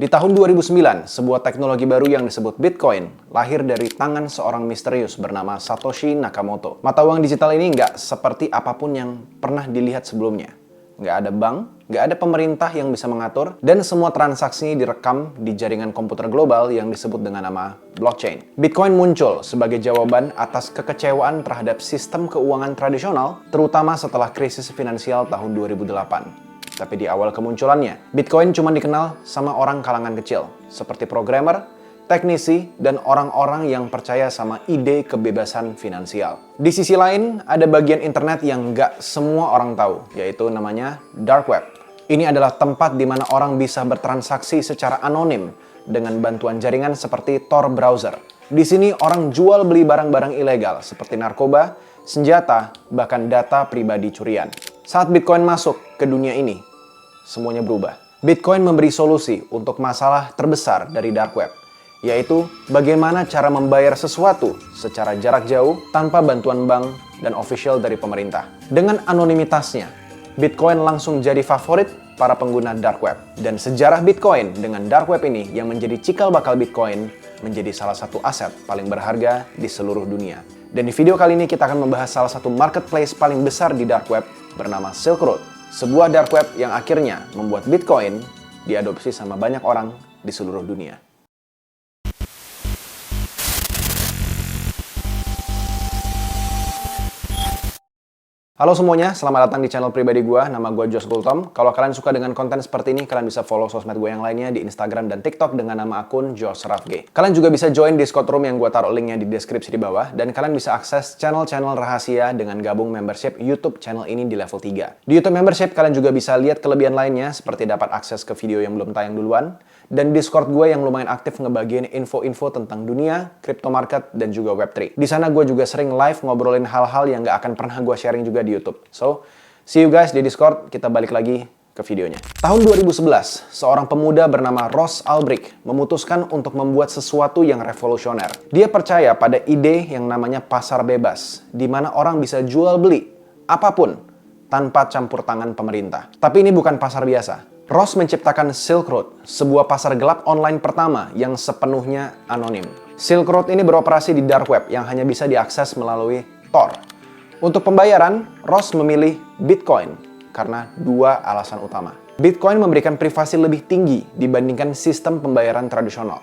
Di tahun 2009, sebuah teknologi baru yang disebut Bitcoin lahir dari tangan seorang misterius bernama Satoshi Nakamoto. Mata uang digital ini nggak seperti apapun yang pernah dilihat sebelumnya. Nggak ada bank, nggak ada pemerintah yang bisa mengatur, dan semua transaksinya direkam di jaringan komputer global yang disebut dengan nama blockchain. Bitcoin muncul sebagai jawaban atas kekecewaan terhadap sistem keuangan tradisional, terutama setelah krisis finansial tahun 2008. Tapi di awal kemunculannya, Bitcoin cuma dikenal sama orang kalangan kecil, seperti programmer, teknisi, dan orang-orang yang percaya sama ide kebebasan finansial. Di sisi lain, ada bagian internet yang nggak semua orang tahu, yaitu namanya Dark Web. Ini adalah tempat di mana orang bisa bertransaksi secara anonim dengan bantuan jaringan seperti Tor browser. Di sini orang jual beli barang-barang ilegal seperti narkoba, senjata, bahkan data pribadi curian. Saat Bitcoin masuk ke dunia ini, semuanya berubah. Bitcoin memberi solusi untuk masalah terbesar dari Dark Web, yaitu bagaimana cara membayar sesuatu secara jarak jauh tanpa bantuan bank dan official dari pemerintah. Dengan anonimitasnya, Bitcoin langsung jadi favorit para pengguna Dark Web. Dan sejarah Bitcoin dengan Dark Web ini yang menjadi cikal bakal Bitcoin menjadi salah satu aset paling berharga di seluruh dunia. Dan di video kali ini kita akan membahas salah satu marketplace paling besar di Dark Web bernama Silk Road. Sebuah dark web yang akhirnya membuat Bitcoin diadopsi sama banyak orang di seluruh dunia. Halo semuanya, selamat datang di channel pribadi gue, nama gue Josh Gultom. Kalau kalian suka dengan konten seperti ini, kalian bisa follow sosmed gue yang lainnya di Instagram dan TikTok dengan nama akun Josh Rafge. Kalian juga bisa join Discord Room yang gue taruh linknya di deskripsi di bawah, dan kalian bisa akses channel-channel rahasia dengan gabung membership YouTube channel ini di level 3. Di YouTube membership, kalian juga bisa lihat kelebihan lainnya, seperti dapat akses ke video yang belum tayang duluan, dan Discord gue yang lumayan aktif ngebagiin info-info tentang dunia, crypto market, dan juga Web3. Di sana gue juga sering live ngobrolin hal-hal yang gak akan pernah gue sharing juga di YouTube. So, see you guys di Discord, kita balik lagi ke videonya. Tahun 2011, seorang pemuda bernama Ross Ulbricht memutuskan untuk membuat sesuatu yang revolusioner. Dia percaya pada ide yang namanya pasar bebas, di mana orang bisa jual beli apapun tanpa campur tangan pemerintah. Tapi ini bukan pasar biasa. Ross menciptakan Silk Road, sebuah pasar gelap online pertama yang sepenuhnya anonim. Silk Road ini beroperasi di dark web yang hanya bisa diakses melalui Tor. Untuk pembayaran, Ross memilih Bitcoin karena dua alasan utama. Bitcoin memberikan privasi lebih tinggi dibandingkan sistem pembayaran tradisional.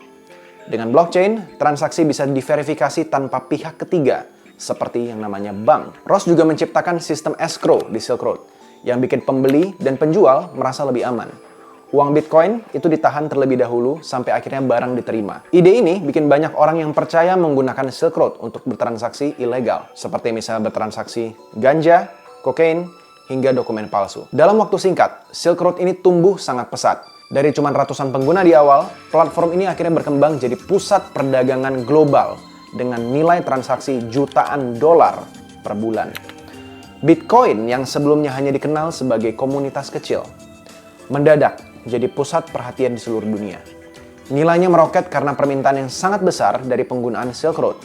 Dengan blockchain, transaksi bisa diverifikasi tanpa pihak ketiga, seperti yang namanya bank. Ross juga menciptakan sistem escrow di Silk Road, yang bikin pembeli dan penjual merasa lebih aman. Uang Bitcoin itu ditahan terlebih dahulu sampai akhirnya barang diterima. Ide ini bikin banyak orang yang percaya menggunakan Silk Road untuk bertransaksi ilegal, seperti misalnya bertransaksi ganja, kokain, hingga dokumen palsu. Dalam waktu singkat, Silk Road ini tumbuh sangat pesat. Dari cuma ratusan pengguna di awal, platform ini akhirnya berkembang jadi pusat perdagangan global dengan nilai transaksi jutaan dolar per bulan. Bitcoin yang sebelumnya hanya dikenal sebagai komunitas kecil, mendadak jadi pusat perhatian di seluruh dunia. Nilainya meroket karena permintaan yang sangat besar dari penggunaan Silk Road.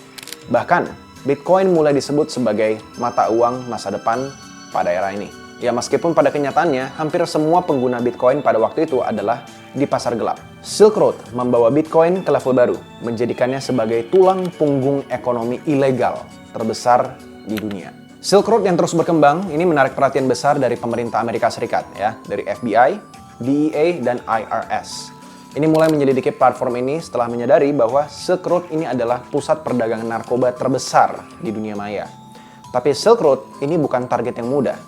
Bahkan, Bitcoin mulai disebut sebagai mata uang masa depan pada era ini. Ya meskipun pada kenyataannya, hampir semua pengguna Bitcoin pada waktu itu adalah di pasar gelap. Silk Road membawa Bitcoin ke level baru, menjadikannya sebagai tulang punggung ekonomi ilegal terbesar di dunia. Silk Road yang terus berkembang ini menarik perhatian besar dari pemerintah Amerika Serikat, ya, dari FBI, DEA, dan IRS. Ini mulai menyelidiki platform ini setelah menyadari bahwa Silk Road ini adalah pusat perdagangan narkoba terbesar di dunia maya. Tapi Silk Road ini bukan target yang mudah.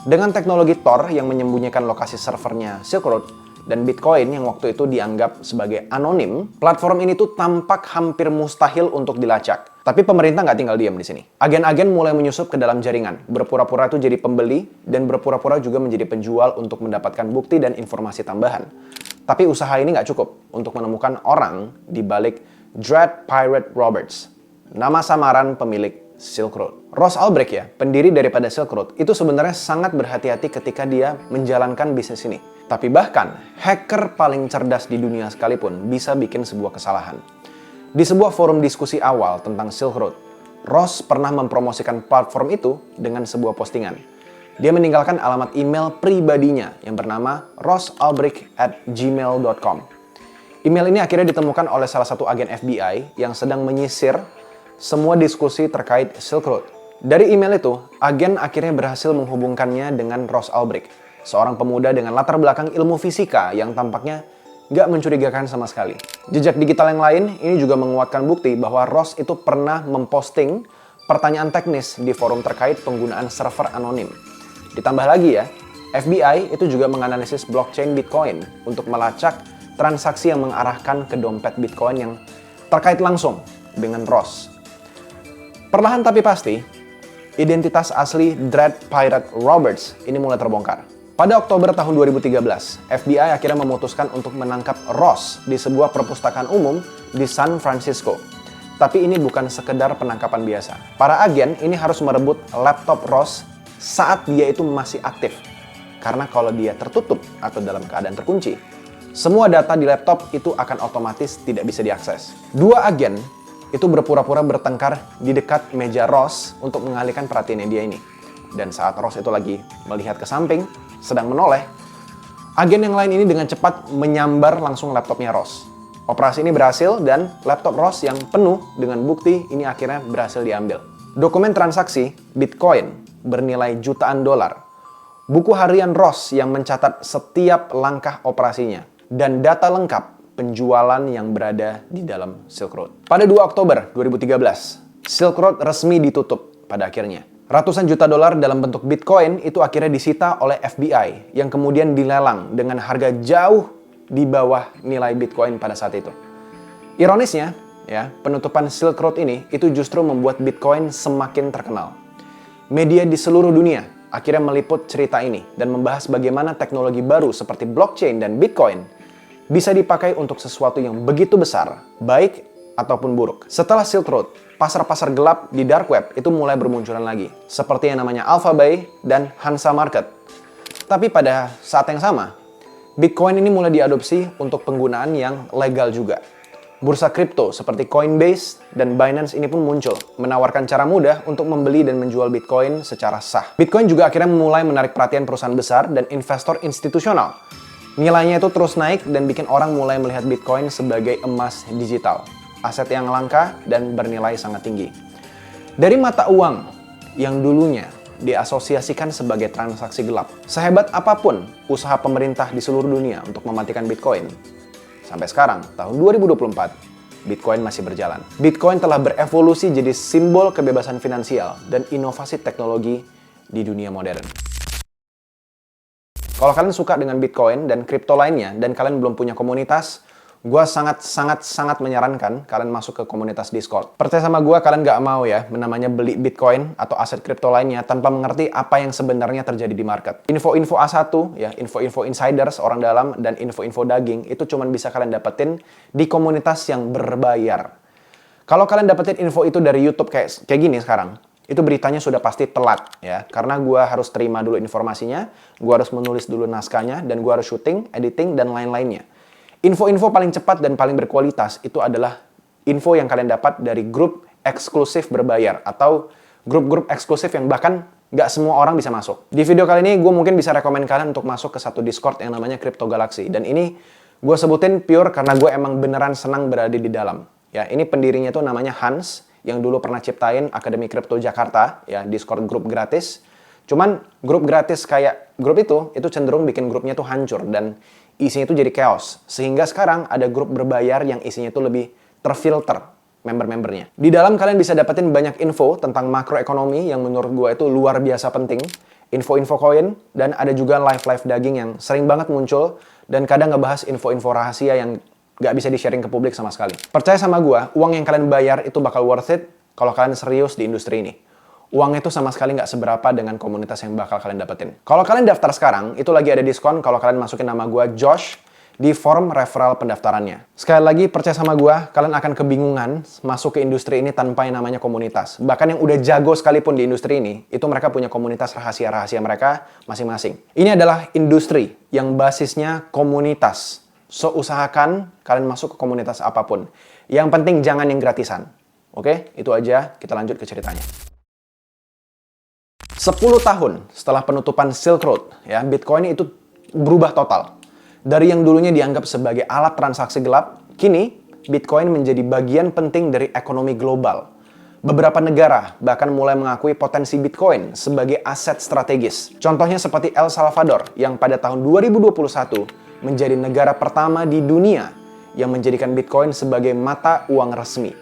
Dengan teknologi Tor yang menyembunyikan lokasi servernya Silk Road dan Bitcoin yang waktu itu dianggap sebagai anonim, platform ini tuh tampak hampir mustahil untuk dilacak. Tapi pemerintah nggak tinggal diam di sini. Agen-agen mulai menyusup ke dalam jaringan, berpura-pura itu jadi pembeli, dan berpura-pura juga menjadi penjual untuk mendapatkan bukti dan informasi tambahan. Tapi usaha ini nggak cukup untuk menemukan orang di balik Dread Pirate Roberts, nama samaran pemilik Silk Road. Ross Ulbricht ya, pendiri daripada Silk Road, itu sebenarnya sangat berhati-hati ketika dia menjalankan bisnis ini. Tapi bahkan, hacker paling cerdas di dunia sekalipun bisa bikin sebuah kesalahan. Di sebuah forum diskusi awal tentang Silk Road, Ross pernah mempromosikan platform itu dengan sebuah postingan. Dia meninggalkan alamat email pribadinya yang bernama rossulbricht@gmail.com. Email ini akhirnya ditemukan oleh salah satu agen FBI yang sedang menyisir semua diskusi terkait Silk Road. Dari email itu, agen akhirnya berhasil menghubungkannya dengan Ross Ulbricht, seorang pemuda dengan latar belakang ilmu fisika yang tampaknya nggak mencurigakan sama sekali. Jejak digital yang lain ini juga menguatkan bukti bahwa Ross itu pernah memposting pertanyaan teknis di forum terkait penggunaan server anonim. Ditambah lagi ya, FBI itu juga menganalisis blockchain Bitcoin untuk melacak transaksi yang mengarahkan ke dompet Bitcoin yang terkait langsung dengan Ross. Perlahan tapi pasti, identitas asli Dread Pirate Roberts ini mulai terbongkar. Pada Oktober tahun 2013, FBI akhirnya memutuskan untuk menangkap Ross di sebuah perpustakaan umum di San Francisco. Tapi ini bukan sekedar penangkapan biasa. Para agen ini harus merebut laptop Ross saat dia itu masih aktif. Karena kalau dia tertutup atau dalam keadaan terkunci, semua data di laptop itu akan otomatis tidak bisa diakses. Dua agen itu berpura-pura bertengkar di dekat meja Ross untuk mengalihkan perhatiannya dia ini. Dan saat Ross itu lagi melihat ke samping, sedang menoleh, agen yang lain ini dengan cepat menyambar langsung laptopnya Ross. Operasi ini berhasil dan laptop Ross yang penuh dengan bukti ini akhirnya berhasil diambil. Dokumen transaksi Bitcoin bernilai jutaan dolar, buku harian Ross yang mencatat setiap langkah operasinya, dan data lengkap penjualan yang berada di dalam Silk Road. Pada 2 Oktober 2013, Silk Road resmi ditutup pada akhirnya. Ratusan juta dolar dalam bentuk Bitcoin itu akhirnya disita oleh FBI yang kemudian dilelang dengan harga jauh di bawah nilai Bitcoin pada saat itu. Ironisnya, ya, penutupan Silk Road ini itu justru membuat Bitcoin semakin terkenal. Media di seluruh dunia akhirnya meliput cerita ini dan membahas bagaimana teknologi baru seperti blockchain dan Bitcoin bisa dipakai untuk sesuatu yang begitu besar, baik ataupun buruk. Setelah Silk Road, pasar-pasar gelap di dark web itu mulai bermunculan lagi, seperti yang namanya Alphabay dan Hansa Market. Tapi pada saat yang sama, Bitcoin ini mulai diadopsi untuk penggunaan yang legal juga. Bursa kripto seperti Coinbase dan Binance ini pun muncul, menawarkan cara mudah untuk membeli dan menjual Bitcoin secara sah. Bitcoin juga akhirnya mulai menarik perhatian perusahaan besar dan investor institusional. Nilainya itu terus naik dan bikin orang mulai melihat Bitcoin sebagai emas digital, aset yang langka dan bernilai sangat tinggi. Dari mata uang yang dulunya diasosiasikan sebagai transaksi gelap, sehebat apapun usaha pemerintah di seluruh dunia untuk mematikan Bitcoin, sampai sekarang, tahun 2024, Bitcoin masih berjalan. Bitcoin telah berevolusi jadi simbol kebebasan finansial dan inovasi teknologi di dunia modern. Kalau kalian suka dengan Bitcoin dan kripto lainnya, dan kalian belum punya komunitas, gue sangat menyarankan kalian masuk ke komunitas Discord. Percaya sama gue, kalian nggak mau ya namanya beli Bitcoin atau aset kripto lainnya tanpa mengerti apa yang sebenarnya terjadi di market. Info-info A1, ya, info-info insiders, orang dalam, dan info-info daging itu cuma bisa kalian dapetin di komunitas yang berbayar. Kalau kalian dapetin info itu dari YouTube kayak gini sekarang, itu beritanya sudah pasti telat ya, karena gue harus terima dulu informasinya, gue harus menulis dulu naskahnya, dan gue harus syuting, editing, dan lain-lainnya. Info-info paling cepat dan paling berkualitas itu adalah info yang kalian dapat dari grup eksklusif berbayar atau grup-grup eksklusif yang bahkan nggak semua orang bisa masuk. Di video kali ini gue mungkin bisa rekomen kalian untuk masuk ke satu Discord yang namanya Crypto Galaxy, dan ini gue sebutin pure karena gue emang beneran senang berada di dalam. Ya, ini pendirinya tuh namanya Hans, yang dulu pernah ciptain Akademi Kripto Jakarta, ya, Discord grup gratis. Cuman grup gratis kayak grup itu cenderung bikin grupnya tuh hancur dan isinya tuh jadi chaos. Sehingga sekarang ada grup berbayar yang isinya tuh lebih terfilter member-membernya. Di dalam kalian bisa dapetin banyak info tentang makroekonomi yang menurut gue itu luar biasa penting, info-info koin, dan ada juga live-live daging yang sering banget muncul dan kadang ngebahas info-info rahasia yang nggak bisa di-sharing ke publik sama sekali. Percaya sama gue, uang yang kalian bayar itu bakal worth it kalau kalian serius di industri ini. Uangnya itu sama sekali nggak seberapa dengan komunitas yang bakal kalian dapetin. Kalau kalian daftar sekarang, itu lagi ada diskon kalau kalian masukin nama gue Josh di form referral pendaftarannya. Sekali lagi, percaya sama gue, kalian akan kebingungan masuk ke industri ini tanpa yang namanya komunitas. Bahkan yang udah jago sekalipun di industri ini, itu mereka punya komunitas rahasia-rahasia mereka masing-masing. Ini adalah industri yang basisnya komunitas. So, usahakan kalian masuk ke komunitas apapun. Yang penting jangan yang gratisan. Oke, itu aja. Kita lanjut ke ceritanya. 10 tahun setelah penutupan Silk Road, ya, Bitcoin itu berubah total. Dari yang dulunya dianggap sebagai alat transaksi gelap, kini Bitcoin menjadi bagian penting dari ekonomi global. Beberapa negara bahkan mulai mengakui potensi Bitcoin sebagai aset strategis. Contohnya seperti El Salvador yang pada tahun 2021 menjadi negara pertama di dunia yang menjadikan Bitcoin sebagai mata uang resmi.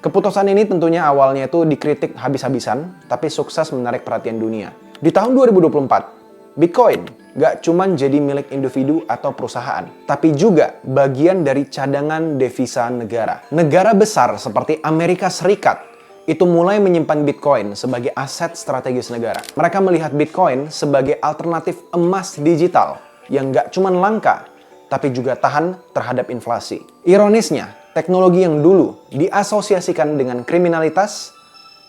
Keputusan ini tentunya awalnya itu dikritik habis-habisan, tapi sukses menarik perhatian dunia. Di tahun 2024, Bitcoin gak cuma jadi milik individu atau perusahaan, tapi juga bagian dari cadangan devisa negara. Negara besar seperti Amerika Serikat itu mulai menyimpan Bitcoin sebagai aset strategis negara. Mereka melihat Bitcoin sebagai alternatif emas digital yang gak cuma langka, tapi juga tahan terhadap inflasi. Ironisnya, teknologi yang dulu diasosiasikan dengan kriminalitas,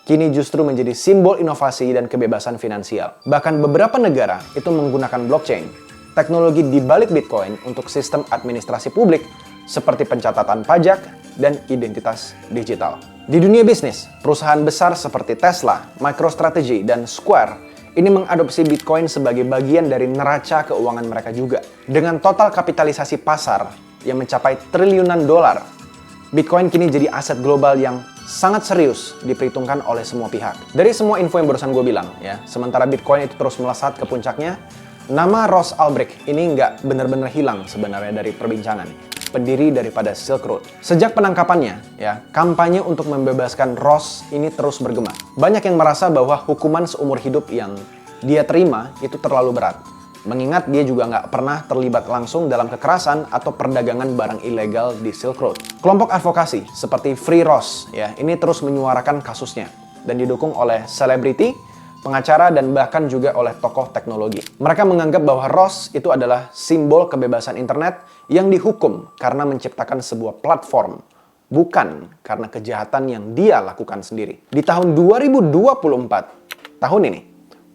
kini justru menjadi simbol inovasi dan kebebasan finansial. Bahkan beberapa negara itu menggunakan blockchain, teknologi di balik Bitcoin untuk sistem administrasi publik seperti pencatatan pajak dan identitas digital. Di dunia bisnis, perusahaan besar seperti Tesla, MicroStrategy, dan Square ini mengadopsi Bitcoin sebagai bagian dari neraca keuangan mereka juga. Dengan total kapitalisasi pasar yang mencapai triliunan dolar, Bitcoin kini jadi aset global yang sangat serius diperhitungkan oleh semua pihak. Dari semua info yang barusan gue bilang, ya, sementara Bitcoin itu terus melesat ke puncaknya, nama Ross Ulbricht ini nggak benar-benar hilang sebenarnya dari perbincangan. Pendiri daripada Silk Road. Sejak penangkapannya, ya, kampanye untuk membebaskan Ross ini terus bergema. Banyak yang merasa bahwa hukuman seumur hidup yang dia terima itu terlalu berat. Mengingat dia juga nggak pernah terlibat langsung dalam kekerasan atau perdagangan barang ilegal di Silk Road. Kelompok advokasi seperti Free Ross ya, ini terus menyuarakan kasusnya dan didukung oleh selebriti, pengacara, dan bahkan juga oleh tokoh teknologi. Mereka menganggap bahwa Ross itu adalah simbol kebebasan internet yang dihukum karena menciptakan sebuah platform, bukan karena kejahatan yang dia lakukan sendiri. Di tahun 2024, tahun ini,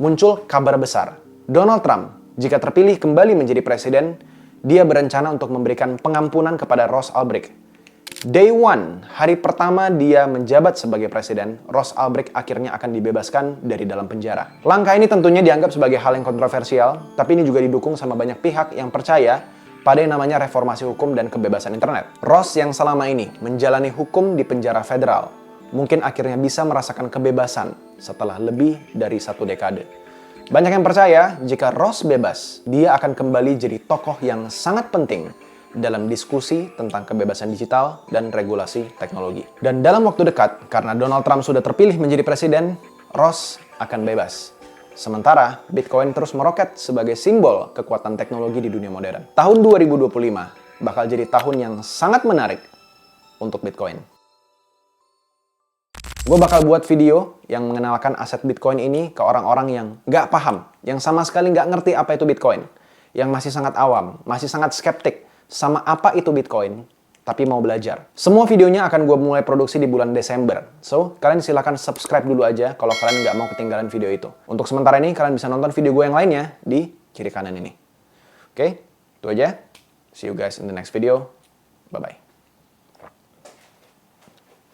muncul kabar besar. Donald Trump jika terpilih kembali menjadi presiden, dia berencana untuk memberikan pengampunan kepada Ross Ulbricht. Day one, hari pertama dia menjabat sebagai presiden, Ross Ulbricht akhirnya akan dibebaskan dari dalam penjara. Langkah ini tentunya dianggap sebagai hal yang kontroversial, tapi ini juga didukung sama banyak pihak yang percaya pada yang namanya reformasi hukum dan kebebasan internet. Ross yang selama ini menjalani hukum di penjara federal, mungkin akhirnya bisa merasakan kebebasan setelah lebih dari 1 dekade. Banyak yang percaya jika Ross bebas, dia akan kembali jadi tokoh yang sangat penting dalam diskusi tentang kebebasan digital dan regulasi teknologi. Dan dalam waktu dekat, karena Donald Trump sudah terpilih menjadi presiden, Ross akan bebas. Sementara Bitcoin terus meroket sebagai simbol kekuatan teknologi di dunia modern. Tahun 2025 bakal jadi tahun yang sangat menarik untuk Bitcoin. Gue bakal buat video yang mengenalkan aset Bitcoin ini ke orang-orang yang nggak paham, yang sama sekali nggak ngerti apa itu Bitcoin, yang masih sangat awam, masih sangat skeptik sama apa itu Bitcoin, tapi mau belajar. Semua videonya akan gue mulai produksi di bulan Desember. So, kalian silahkan subscribe dulu aja kalau kalian nggak mau ketinggalan video itu. Untuk sementara ini, kalian bisa nonton video gue yang lainnya di kiri kanan ini. Oke, itu aja. See you guys in the next video. Bye-bye.